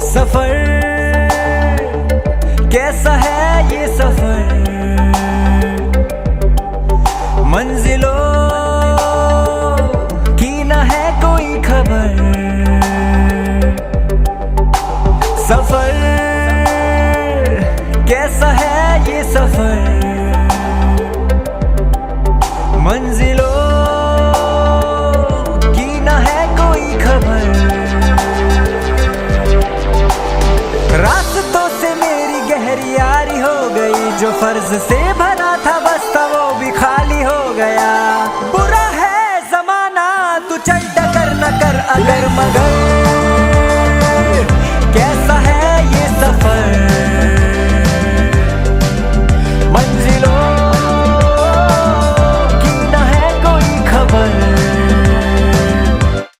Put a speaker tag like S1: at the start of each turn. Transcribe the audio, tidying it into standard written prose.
S1: सफर कैसा है ये सफर, मंजिलों की न है कोई खबर। सफर कैसा है ये सफर, मंजिलों की न है कोई खबर। रास्तों से मेरी गहरी यारी हो गई, जो फर्ज से भरा था बस्ता वो भी खाली हो गया। बुरा है जमाना तू चल टकर न कर अगर मगर